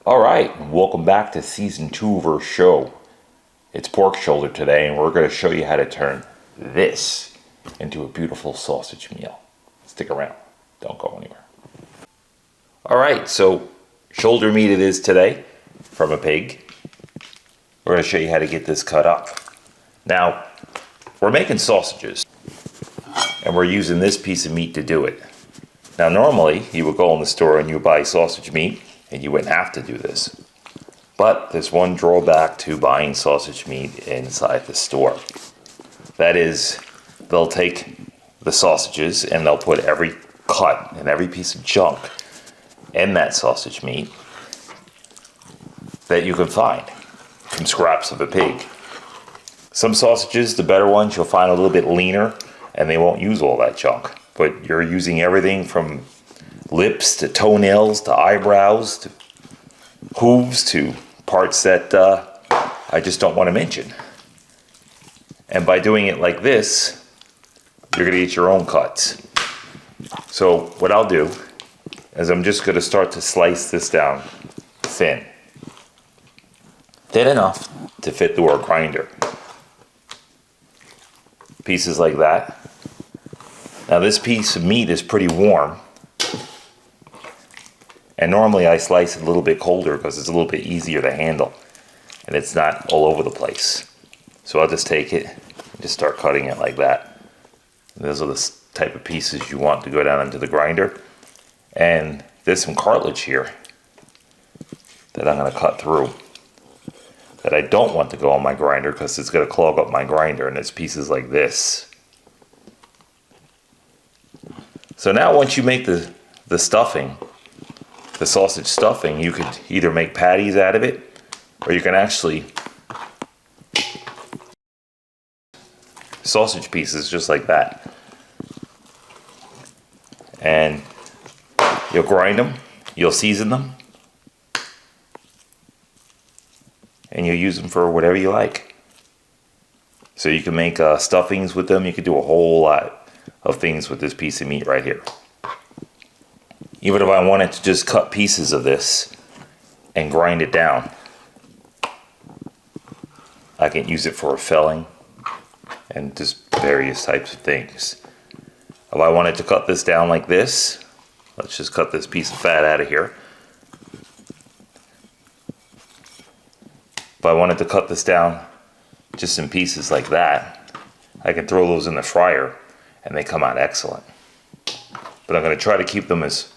All right, welcome back to season 2 of our show. It's pork shoulder today, and we're going to show you how to turn this into a beautiful sausage meal. Stick around, don't go anywhere. All right, so shoulder meat it is today from a pig. We're going to show you how to get this cut up. Now, we're making sausages, and we're using this piece of meat to do it. Now, normally, you would go in the store and you would buy sausage meat, and you wouldn't have to do this. But there's one drawback to buying sausage meat inside the store. That is, they'll take the sausages and they'll put every cut and every piece of junk in that sausage meat that you can find from scraps of a pig. Some sausages, the better ones, you'll find a little bit leaner and they won't use all that junk. But you're using everything from lips to toenails to eyebrows to hooves to parts that I just don't want to mention. And by doing it like this, you're going to eat your own cuts. So what I'll do is I'm just going to start to slice this down thin. Thin enough to fit through our grinder. Pieces like that. Now this piece of meat is pretty warm. And normally I slice it a little bit colder because it's a little bit easier to handle. And it's not all over the place. So I'll just take it and just start cutting it like that. And those are the type of pieces you want to go down into the grinder. And there's some cartilage here that I'm going to cut through. That I don't want to go on my grinder because it's going to clog up my grinder. And it's pieces like this. So now once you make the stuffing, the sausage stuffing, you could either make patties out of it, or you can actually sausage pieces just like that. And you'll grind them, you'll season them, and you'll use them for whatever you like. So you can make stuffings with them. You could do a whole lot of things with this piece of meat right here. Even if I wanted to just cut pieces of this and grind it down, I can use it for a filling and just various types of things. If I wanted to cut this down like this, let's just cut this piece of fat out of here. If I wanted to cut this down just in pieces like that, I can throw those in the fryer and they come out excellent. But I'm going to try to keep them as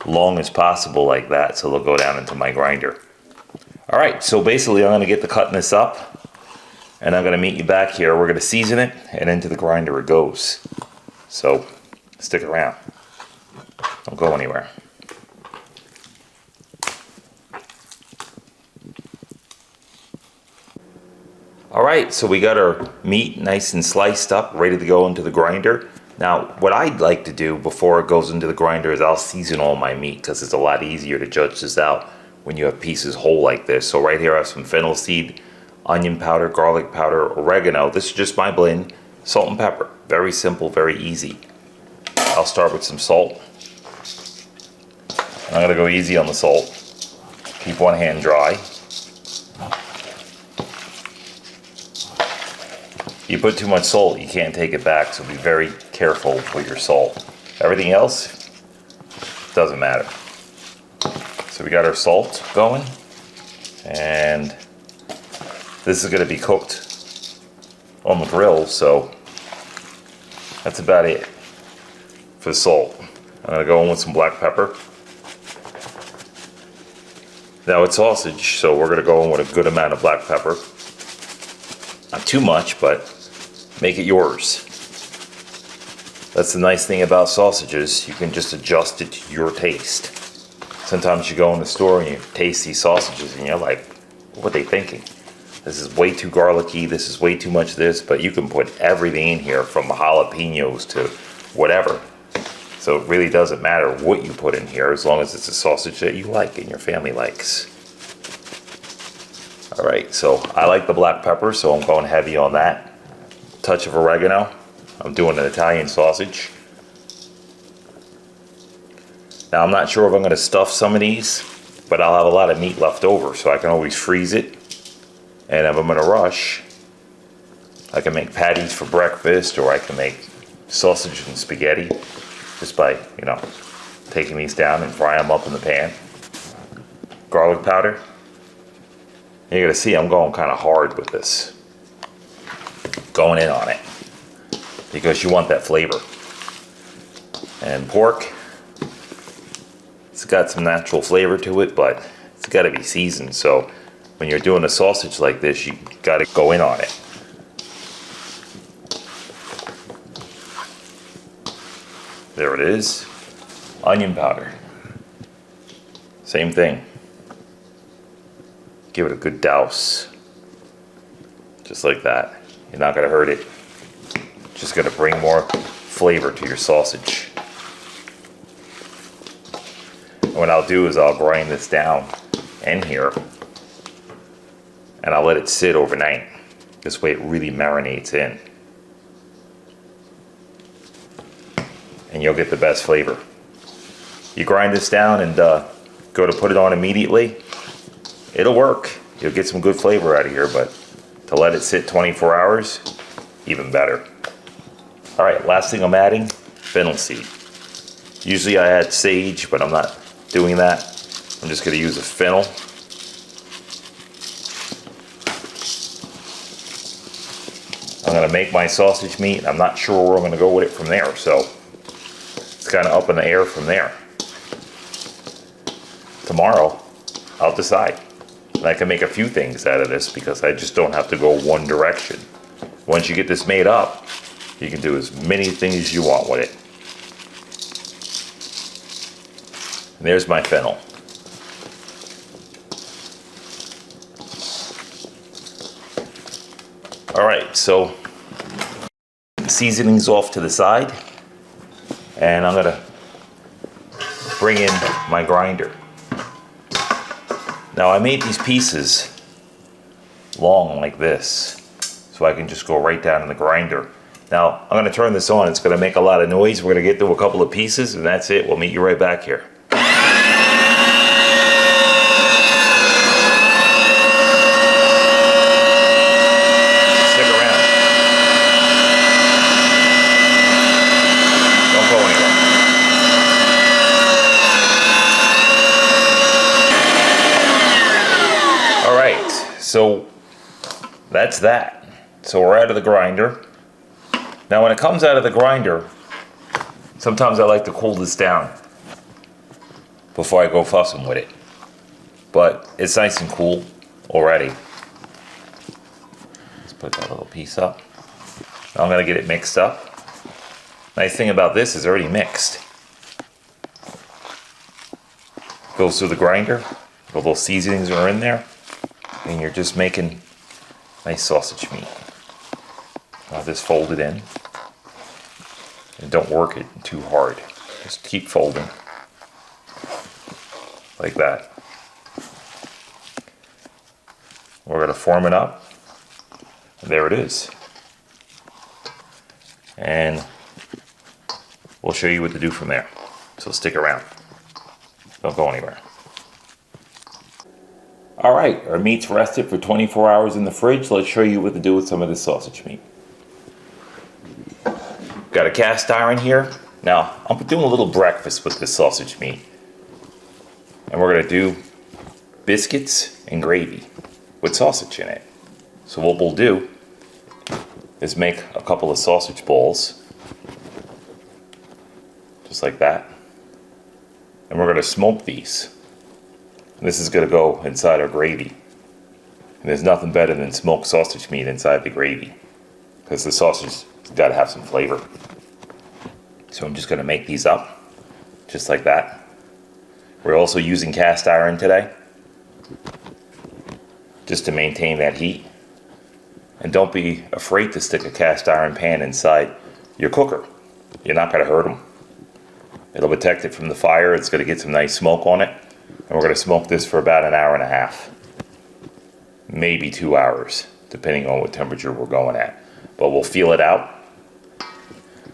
long as possible like that so they'll go down into my grinder. Alright, so basically I'm going to get to cutting this up and I'm going to meet you back here. We're going to season it and into the grinder it goes. So stick around. Don't go anywhere. Alright, so we got our meat nice and sliced up, ready to go into the grinder. Now, what I'd like to do before it goes into the grinder is I'll season all my meat because it's a lot easier to judge this out when you have pieces whole like this. So right here I have some fennel seed, onion powder, garlic powder, oregano. This is just my blend, salt and pepper. Very simple, very easy. I'll start with some salt. I'm going to go easy on the salt. Keep one hand dry. You put too much salt, you can't take it back, so be very careful with your salt. Everything else doesn't matter. So we got our salt going, and this is going to be cooked on the grill, so that's about it for the salt. I'm going to go in with some black pepper. Now it's sausage, so we're going to go in with a good amount of black pepper. Not too much, but make it yours. That's the nice thing about sausages. You can just adjust it to your taste. Sometimes you go in the store and you taste these sausages and you're like, what are they thinking? This is way too garlicky, this is way too much this, but you can put everything in here from jalapenos to whatever. So it really doesn't matter what you put in here as long as it's a sausage that you like and your family likes. Alright, so I like the black pepper, so I'm going heavy on that. Touch of oregano. I'm doing an Italian sausage. Now I'm not sure if I'm going to stuff some of these but I'll have a lot of meat left over, so I can always freeze it. And if I'm in a rush, I can make patties for breakfast, or I can make sausage and spaghetti just by, you know, taking these down and fry them up in the pan. Garlic powder. And you're gonna see I'm going kind of hard with this. Going in on it. Because you want that flavor. And pork, it's got some natural flavor to it, but it's got to be seasoned. So when you're doing a sausage like this, you got to go in on it. There it is. Onion powder. Same thing. Give it a good douse. Just like that. You're not going to hurt it. Just going to bring more flavor to your sausage. And what I'll do is I'll grind this down in here and I'll let it sit overnight. This way it really marinates in. And you'll get the best flavor. You grind this down and go to put it on immediately, it'll work. You'll get some good flavor out of here, but to let it sit 24 hours, even better. All right, last thing I'm adding, fennel seed. Usually I add sage, but I'm not doing that. I'm just gonna use a fennel. I'm gonna make my sausage meat. I'm not sure where I'm gonna go with it from there, so it's kind of up in the air from there. Tomorrow, I'll decide. And I can make a few things out of this because I just don't have to go one direction. Once you get this made up, you can do as many things as you want with it. And there's my fennel. All right, so seasoning's off to the side, and I'm gonna bring in my grinder. Now I made these pieces long like this, so I can just go right down in the grinder. Now I'm gonna turn this on, it's gonna make a lot of noise. We're gonna get through a couple of pieces and that's it. We'll meet you right back here. Stick around. Don't go anywhere. All right, so that's that. So we're out of the grinder. Now when it comes out of the grinder, sometimes I like to cool this down before I go fussing with it. But it's nice and cool already. Let's put that little piece up. Now I'm gonna get it mixed up. Nice thing about this is already mixed. Goes through the grinder, all those seasonings are in there, and you're just making nice sausage meat. Now just fold it in. And don't work it too hard. Just keep folding. Like that. We're going to form it up. And there it is. And we'll show you what to do from there. So stick around. Don't go anywhere. All right, our meat's rested for 24 hours in the fridge. Let's show you what to do with some of this sausage meat. Got a cast iron here. Now, I'm doing a little breakfast with this sausage meat. And we're gonna do biscuits and gravy with sausage in it. So what we'll do is make a couple of sausage balls. Just like that. And we're gonna smoke these. And this is gonna go inside our gravy. And there's nothing better than smoked sausage meat inside the gravy. Because the sausage gotta have some flavor. So I'm just gonna make these up, just like that. We're also using cast iron today, just to maintain that heat. And don't be afraid to stick a cast iron pan inside your cooker. You're not gonna hurt them. It'll protect it from the fire, it's gonna get some nice smoke on it. And we're gonna smoke this for about an hour and a half. Maybe 2 hours, depending on what temperature we're going at. But we'll feel it out.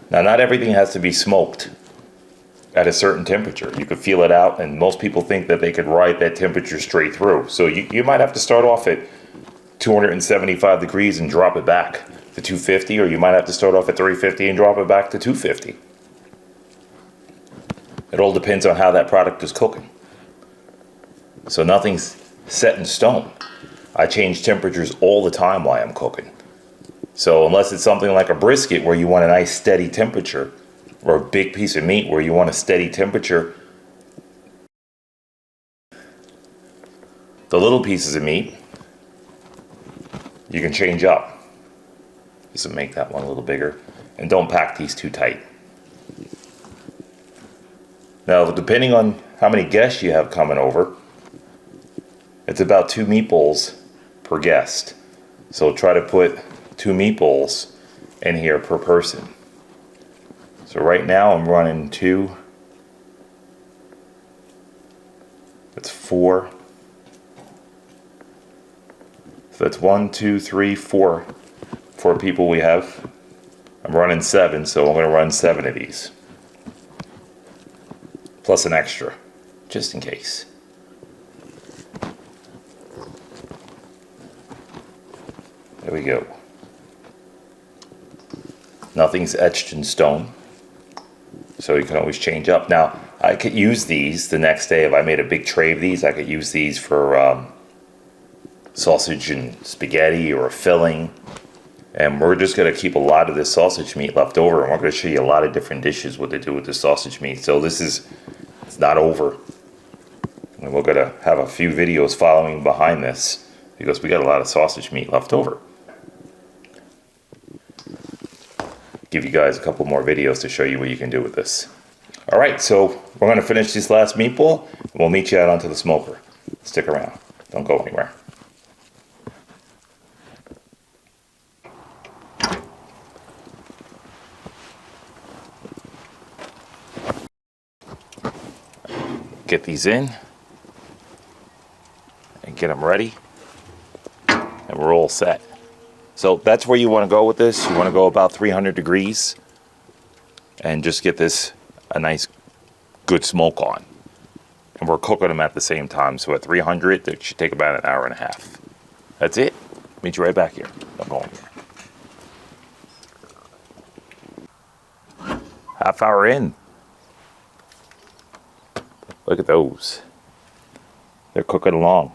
Now, not everything has to be smoked at a certain temperature. You could feel it out, and most people think that they could ride that temperature straight through. So you might have to start off at 275 degrees and drop it back to 250, or you might have to start off at 350 and drop it back to 250. It all depends on how that product is cooking. So nothing's set in stone. I change temperatures all the time while I'm cooking. So unless it's something like a brisket where you want a nice steady temperature, or a big piece of meat where you want a steady temperature, the little pieces of meat you can change up. Just to make that one a little bigger. And don't pack these too tight. Now, depending on how many guests you have coming over, it's about 2 meatballs per guest. So try to put 2 meatballs in here per person. So right now I'm running 2. That's 4. So that's 1, 2, 3, 4. 4 people we have. I'm running 7, so I'm going to run 7 of these. Plus an extra, just in case. There we go. Nothing's etched in stone, so you can always change up. Now, I could use these the next day if I made a big tray of these. I could use these for sausage and spaghetti or a filling. And we're just going to keep a lot of this sausage meat left over, and we're going to show you a lot of different dishes what to do with the sausage meat. So it's not over. And we're going to have a few videos following behind this because we got a lot of sausage meat left over. Give you guys a couple more videos to show you what you can do with this. All right, so we're going to finish this last meatball, and we'll meet you out onto the smoker. Stick around. Don't go anywhere. Get these in and get them ready, and we're all set. So that's where you want to go with this. You want to go about 300 degrees and just get this a nice good smoke on. And we're cooking them at the same time. So at 300, it should take about an hour and a half. That's it. Meet you right back here. Don't go anywhere. Half hour in. Look at those. They're cooking along.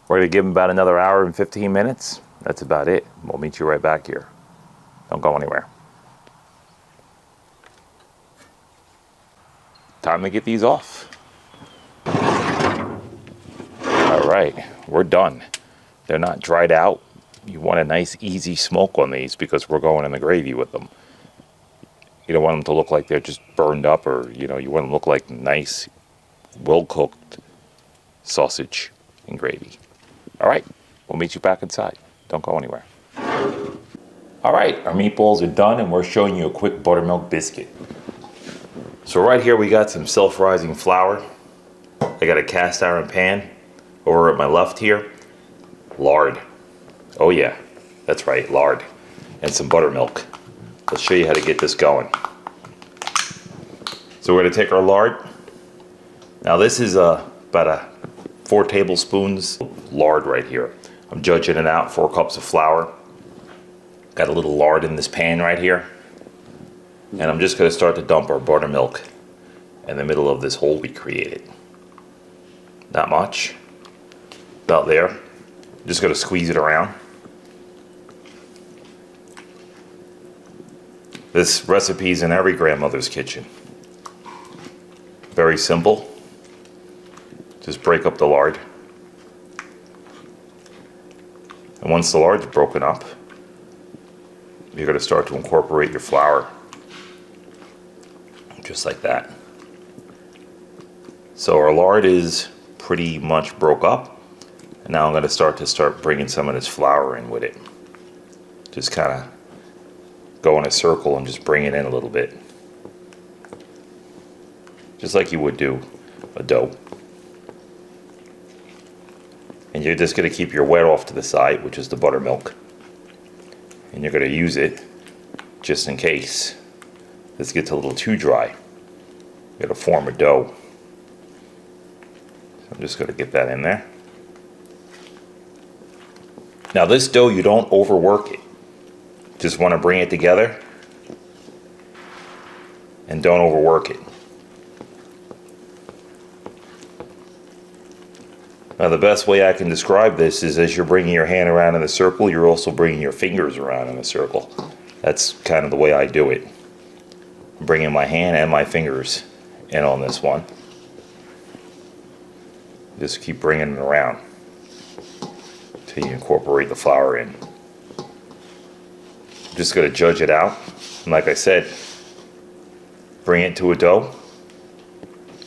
We're going to give them about another hour and 15 minutes. That's about it. We'll meet you right back here. Don't go anywhere. Time to get these off. All right, we're done. They're not dried out. You want a nice easy smoke on these because we're going in the gravy with them. You don't want them to look like they're just burned up, or you want them to look like nice, well-cooked sausage and gravy. All right, we'll meet you back inside. Don't go anywhere. All right, our meatballs are done, and we're showing you a quick buttermilk biscuit. So right here we got some self-rising flour. I got a cast iron pan. Over at my left here, lard. Oh yeah, that's right, lard. And some buttermilk. Let's show you how to get this going. So we're going to take our lard. Now this is about 4 tablespoons lard right here. I'm judging it out, 4 cups of flour. Got a little lard in this pan right here. And I'm just going to start to dump our buttermilk in the middle of this hole we created. Not much. About there. I'm just going to squeeze it around. This recipe is in every grandmother's kitchen. Very simple. Just break up the lard. And once the lard's broken up, you're going to start to incorporate your flour. Just like that. So our lard is pretty much broke up. And now I'm going to start bringing some of this flour in with it. Just kind of go in a circle and just bring it in a little bit. Just like you would do a dough. And you're just going to keep your wet off to the side, which is the buttermilk. And you're going to use it just in case this gets a little too dry. Got to form a dough. So I'm just going to get that in there. Now this dough, you don't overwork it. Just want to bring it together and don't overwork it. Now the best way I can describe this is as you're bringing your hand around in a circle, you're also bringing your fingers around in a circle. That's kind of the way I do it. I'm bringing my hand and my fingers in on this one. Just keep bringing it around until you incorporate the flour in. I'm just going to judge it out. And like I said, bring it to a dough.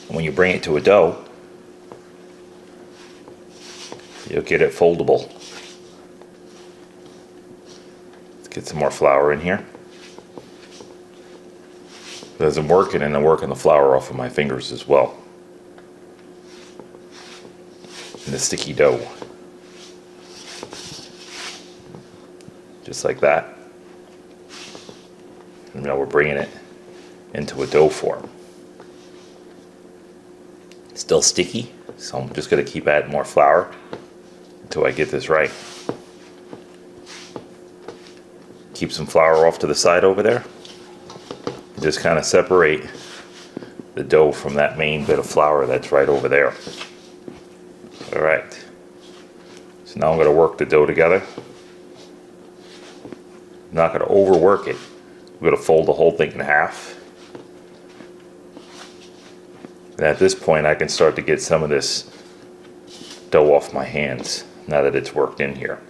And when you bring it to a dough, you'll get it foldable. Let's get some more flour in here. As I'm working, and I'm working the flour off of my fingers as well. And the sticky dough. Just like that. And now we're bringing it into a dough form. It's still sticky, so I'm just going to keep adding more flour until I get this right. Keep some flour off to the side over there. Just kind of separate the dough from that main bit of flour that's right over there. Alright. So now I'm going to work the dough together. I'm not going to overwork it. I'm going to fold the whole thing in half. And at this point I can start to get some of this dough off my hands now that it's worked in here.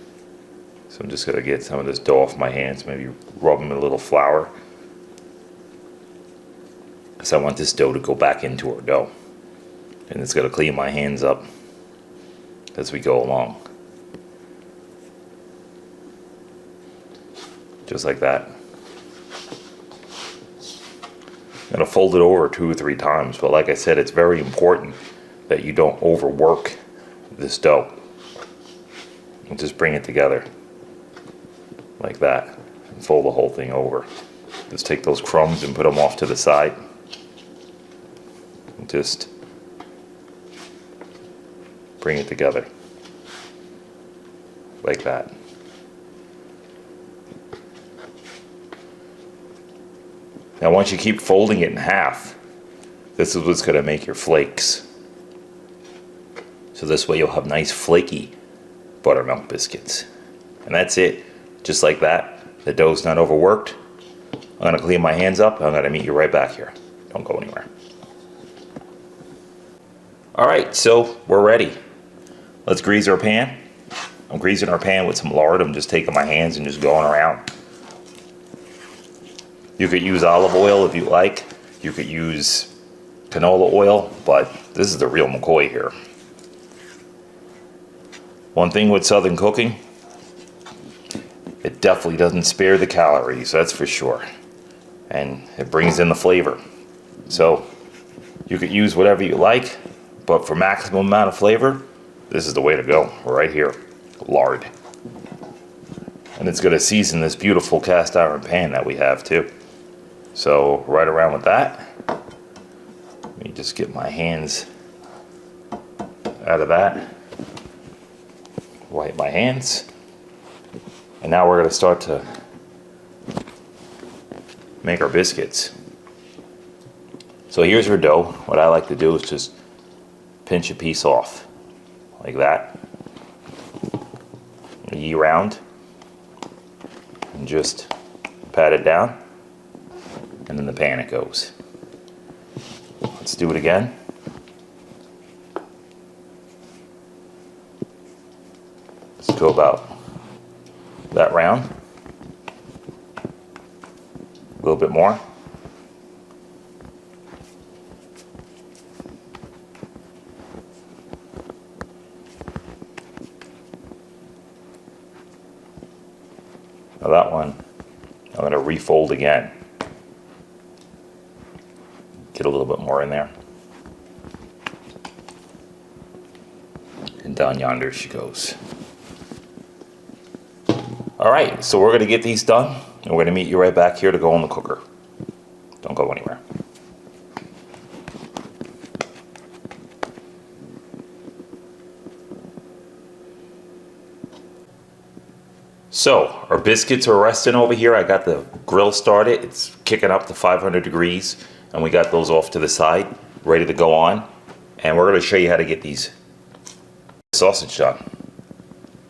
So I'm just going to get some of this dough off my hands, maybe rub them in a little flour. Because I want this dough to go back into our dough. And it's going to clean my hands up as we go along. Just like that. I'm going to fold it over 2 or 3 times, but like I said, it's very important that you don't overwork this dough. And just bring it together like that and fold the whole thing over. Just take those crumbs and put them off to the side. And just bring it together like that. Now once you keep folding it in half, this is what's going to make your flakes. So this way you'll have nice flaky buttermilk biscuits. And that's it. Just like that. The dough's not overworked. I'm going to clean my hands up. I'm going to meet you right back here. Don't go anywhere. Alright, so we're ready. Let's grease our pan. I'm greasing our pan with some lard. I'm just taking my hands and just going around. You could use olive oil if you like. You could use canola oil, but this is the real McCoy here. One thing with Southern cooking, it definitely doesn't spare the calories, that's for sure. And it brings in the flavor. So you could use whatever you like, but for maximum amount of flavor, this is the way to go, right here, lard. And it's going to season this beautiful cast iron pan that we have too. So right around with that, let me just get my hands out of that. Wipe my hands. And now we're going to start to make our biscuits. So here's our dough. What I like to do is just pinch a piece off like that. Ye round. And just pat it down. And in the pan it goes. Let's do it again. Let's go about that round. A little bit more. Now that one, I'm going to refold again. Get a little bit more in there. And down yonder she goes. Alright, so we're going to get these done, and we're going to meet you right back here to go in the cooker. Don't go So our biscuits are resting over here. I got the grill started. It's kicking up to 500 degrees, and we got those off to the side, ready to go on. And we're going to show you how to get these sausage done.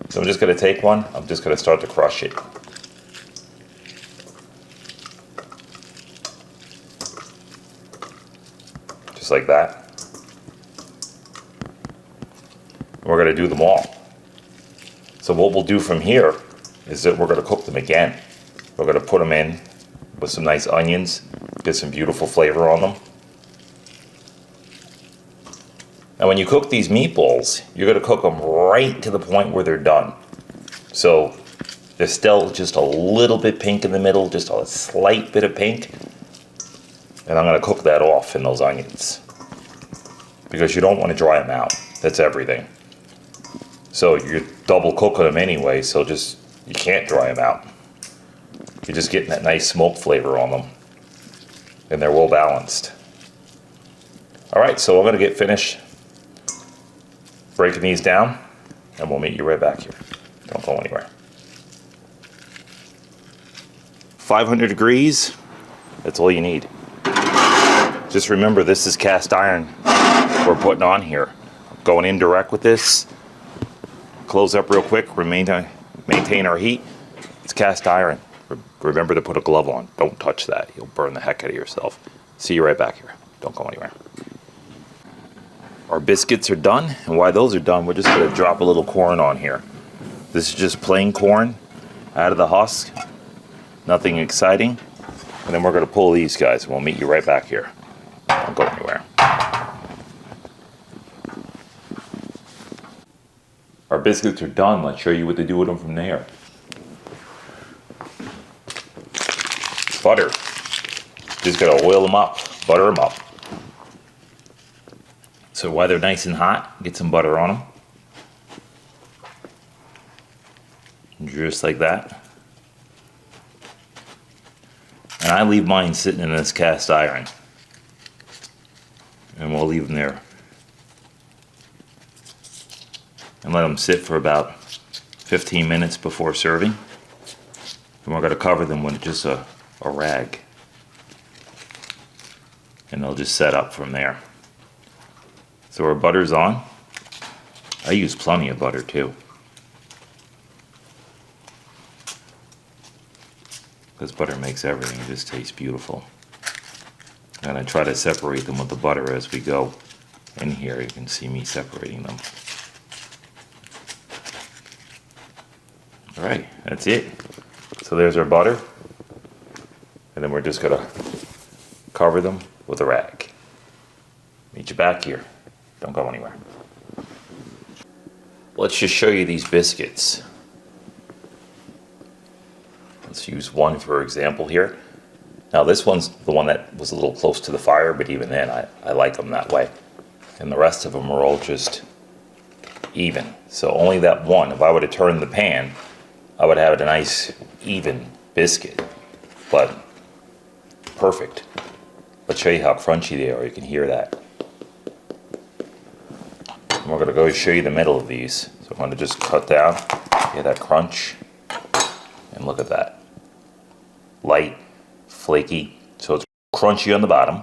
So I'm just going to take one. I'm just going to start to crush it. Just like that. We're going to do them all. So what we'll do from here is that we're going to cook them again. We're going to put them in with some nice onions, get some beautiful flavor on them. Now when you cook these meatballs, you're going to cook them right to the point where they're done. So they're still just a little bit pink in the middle, just a slight bit of pink. And I'm going to cook that off in those onions, because you don't want to dry them out. That's everything. So you're double cooking them anyway, so you can't dry them out. You're just getting that nice smoke flavor on them, and they're well balanced. All right, so I'm going to get finished breaking these down, and we'll meet you right back here. Don't go anywhere. 500 degrees, that's all you need. Just remember, this is cast iron we're putting on here. Going in direct with this. Close up real quick, maintain our heat. It's cast iron. Remember to put a glove on. Don't touch that. You'll burn the heck out of yourself. See you right back here. Don't go anywhere. Our biscuits are done, and while those are done, we're just going to drop a little corn on here. This is just plain corn out of the husk. Nothing exciting. And then we're going to pull these guys, and we'll meet you right back here. Don't go anywhere. Our biscuits are done. Let's show you what to do with them from there. Butter. Just gotta oil them up, butter them up. So while they're nice and hot, get some butter on them. Just like that. And I leave mine sitting in this cast iron. And we'll leave them there. And let them sit for about 15 minutes before serving. And we're going to cover them with just a rag. And they'll just set up from there. So our butter's on. I use plenty of butter too, because butter makes everything just taste beautiful. And I try to separate them with the butter as we go. In here you can see me separating them. Alright, that's it. So there's our butter. And then we're just going to cover them with a rag. Meet you back here. Don't go anywhere. Let's just show you these biscuits. Let's use one for example here. Now this one's the one that was a little close to the fire, but even then I like them that way. And the rest of them are all just even. So only that one, if I would have turned the pan, I would have a nice even biscuit. But perfect. Let's show you how crunchy they are. You can hear that. And we're going to go show you the middle of these. So I'm going to just cut down. Hear that crunch? And look at that. Light, flaky. So it's crunchy on the bottom,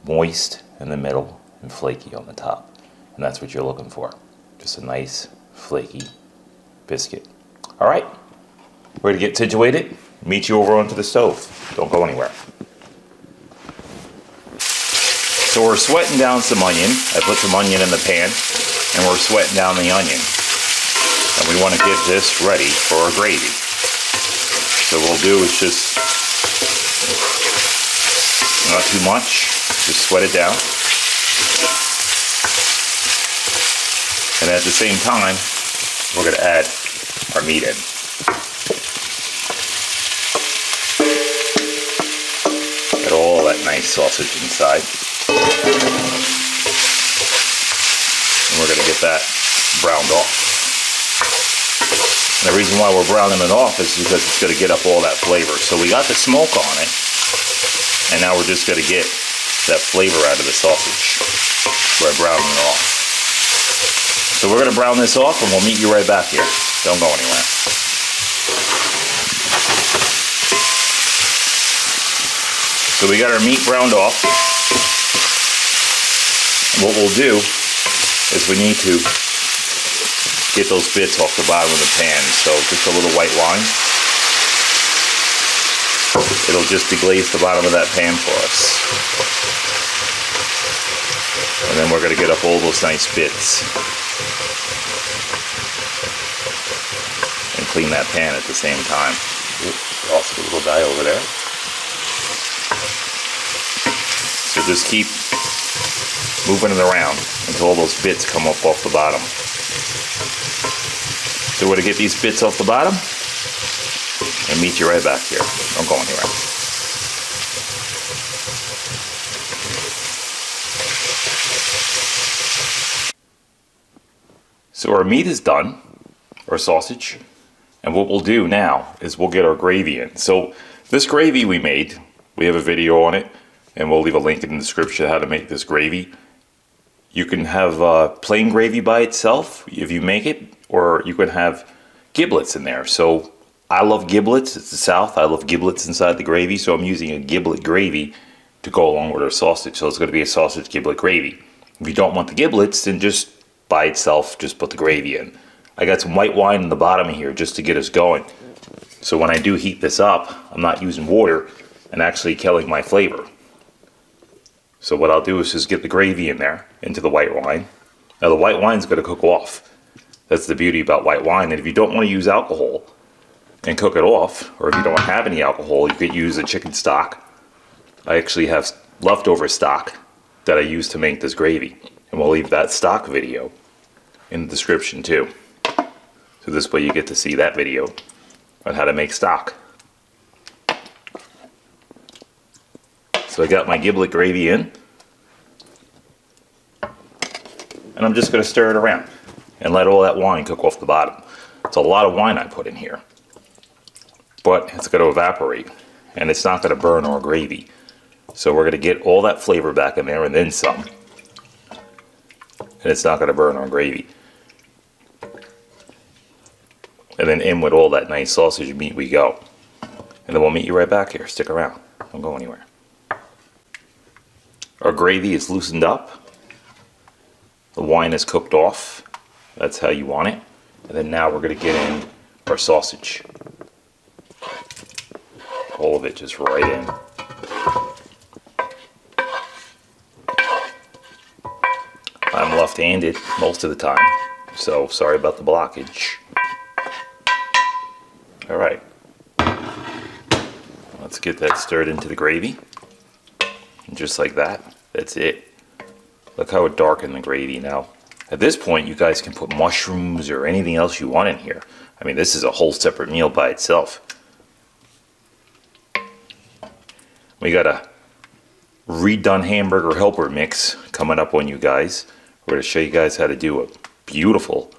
moist in the middle, and flaky on the top. And that's what you're looking for. Just a nice, flaky biscuit. All right, ready to get situated? Meet you over onto the stove. Don't go anywhere. So we're sweating down some onion. I put some onion in the pan, and we're sweating down the onion. And we want to get this ready for our gravy. So what we'll do is just, not too much, just sweat it down. And at the same time, we're going to add our meat in. Get all that nice sausage inside. And we're going to get that browned off. And the reason why we're browning it off is because it's going to get up all that flavor. So we got the smoke on it, and now we're just going to get that flavor out of the sausage by browning it off. So we're going to brown this off, and we'll meet you right back here. Don't go anywhere. So we got our meat browned off. And what we'll do is we need to get those bits off the bottom of the pan. So just a little white wine. It'll just deglaze the bottom of that pan for us. And then we're going to get up all those nice bits. And clean that pan at the same time. Oops, lost a little dye over there. So just keep moving it around until all those bits come up off the bottom. So we're going to get these bits off the bottom and meet you right back here. Don't go anywhere. So our meat is done, our sausage, and what we'll do now is we'll get our gravy in. So this gravy we made, we have a video on it, and we'll leave a link in the description how to make this gravy. You can have plain gravy by itself if you make it, or you can have giblets in there. So I love giblets. It's the South. I love giblets inside the gravy, so I'm using a giblet gravy to go along with our sausage. So it's going to be a sausage giblet gravy. If you don't want the giblets, then just by itself, just put the gravy in. I got some white wine in the bottom here just to get us going. So when I do heat this up, I'm not using water and actually killing my flavor. So what I'll do is just get the gravy in there, into the white wine. Now the white wine's going to cook off. That's the beauty about white wine. And if you don't want to use alcohol and cook it off, or if you don't have any alcohol, you could use a chicken stock. I actually have leftover stock that I use to make this gravy. And we'll leave that stock video in the description too. So this way you get to see that video on how to make stock. So I got my giblet gravy in. And I'm just going to stir it around and let all that wine cook off the bottom. It's a lot of wine I put in here. But it's going to evaporate and it's not going to burn our gravy. So we're going to get all that flavor back in there and then some. And it's not going to burn our gravy. And then in with all that nice sausage meat we go. And then we'll meet you right back here. Stick around. Don't go anywhere. Our gravy is loosened up. The wine is cooked off. That's how you want it. And then now we're going to get in our sausage. All of it just right in. I'm left-handed most of the time, so sorry about the blockage. All right, let's get that stirred into the gravy. And just like that, that's it. Look how it darkened the gravy now. At this point, you guys can put mushrooms or anything else you want in here. I mean, this is a whole separate meal by itself. We got a redone hamburger helper mix coming up on you guys. We're going to show you guys how to do a beautiful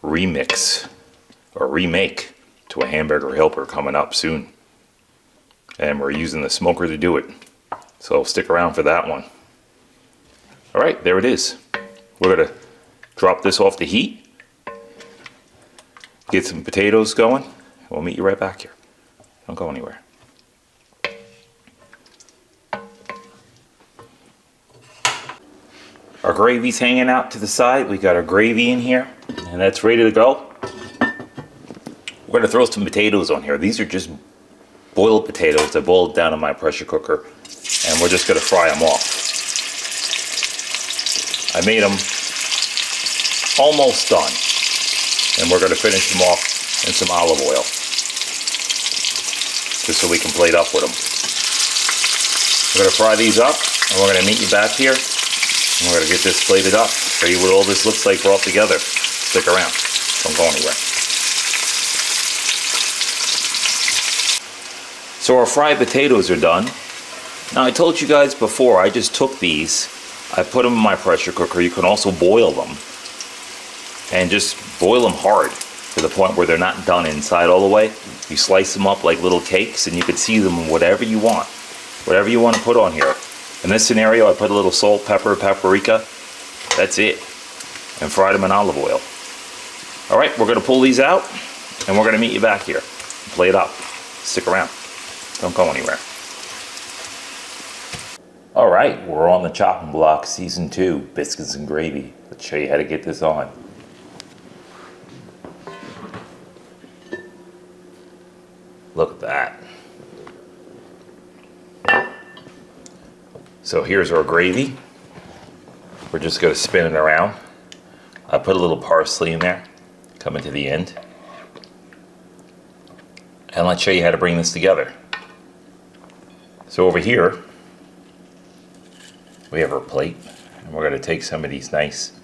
remix or remake to a hamburger helper coming up soon. And we're using the smoker to do it. So stick around for that one. All right, there it is. We're going to drop this off the heat. Get some potatoes going. We'll meet you right back here. Don't go anywhere. Our gravy's hanging out to the side. We got our gravy in here, and that's ready to go. We're going to throw some potatoes on here. These are just boiled potatoes. I boiled down in my pressure cooker, and we're just going to fry them off. I made them almost done, and we're going to finish them off in some olive oil, just so we can plate up with them. We're going to fry these up, and we're going to meet you back here. And we're going to get this plated up, show you what all this looks like brought together. Stick around. Don't go anywhere. So our fried potatoes are done. Now I told you guys before, I just took these, I put them in my pressure cooker. You can also boil them. And just boil them hard to the point where they're not done inside all the way. You slice them up like little cakes and you can see them whatever you want. Whatever you want to put on here. In this scenario, I put a little salt, pepper, paprika. That's it. And fried them in olive oil. All right, we're going to pull these out, and we're going to meet you back here. Plate up. Stick around. Don't go anywhere. All right, we're on the chopping block, season 2, biscuits and gravy. Let's show you how to get this on. Look at that. So here's our gravy. We're just going to spin it around. I put a little parsley in there, coming to the end. And let's show you how to bring this together. So over here, we have our plate, and we're going to take some of these nice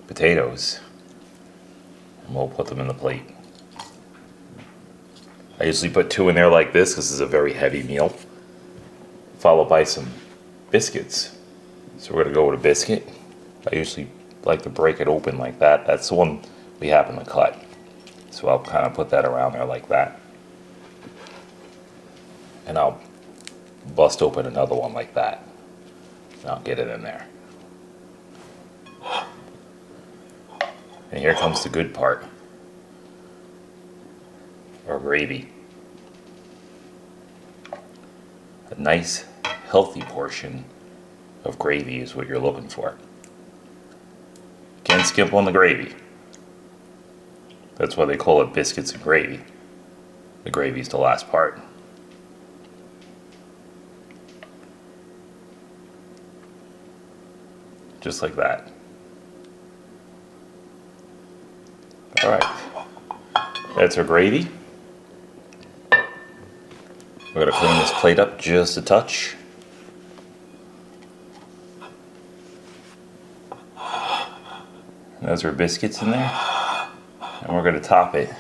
potatoes, and we'll put them in the plate. I usually put 2 in there like this because this is a very heavy meal, followed by some biscuits. So we're going to go with a biscuit. I usually like to break it open like that. That's the one we happen to cut. So I'll kind of put that around there like that. And I'll bust open another one like that. And I'll get it in there. And here comes the good part. Our gravy. A nice, healthy portion of gravy is what you're looking for. Can't skimp on the gravy. That's why they call it biscuits and gravy. The gravy is the last part. Just like that. All right. That's our gravy. We're going to clean this plate up just a touch. And those are biscuits in there. And we're going to top it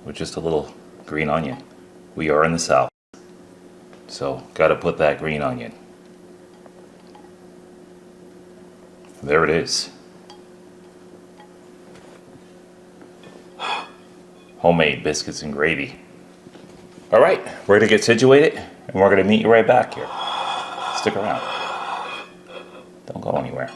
with just a little green onion. We are in the South, so got to put that green onion. There it is. Homemade biscuits and gravy. All right, we're going to get situated, and we're going to meet you right back here. Stick around. Don't go anywhere.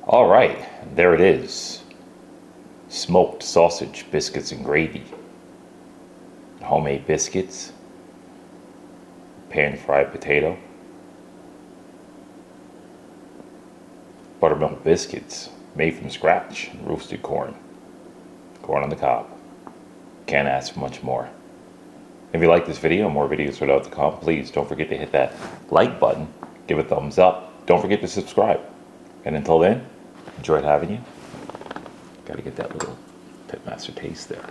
All right, there it is. Smoked sausage, biscuits and gravy. Homemade biscuits. Pan-fried potato. Buttermilk biscuits made from scratch. Roasted corn. Corn on the cob. Can't ask for much more. If you like this video, more videos are out to come, please don't forget to hit that like button. Give a thumbs up. Don't forget to subscribe. And until then, enjoyed having you. Got to get that little Pitmaster taste there.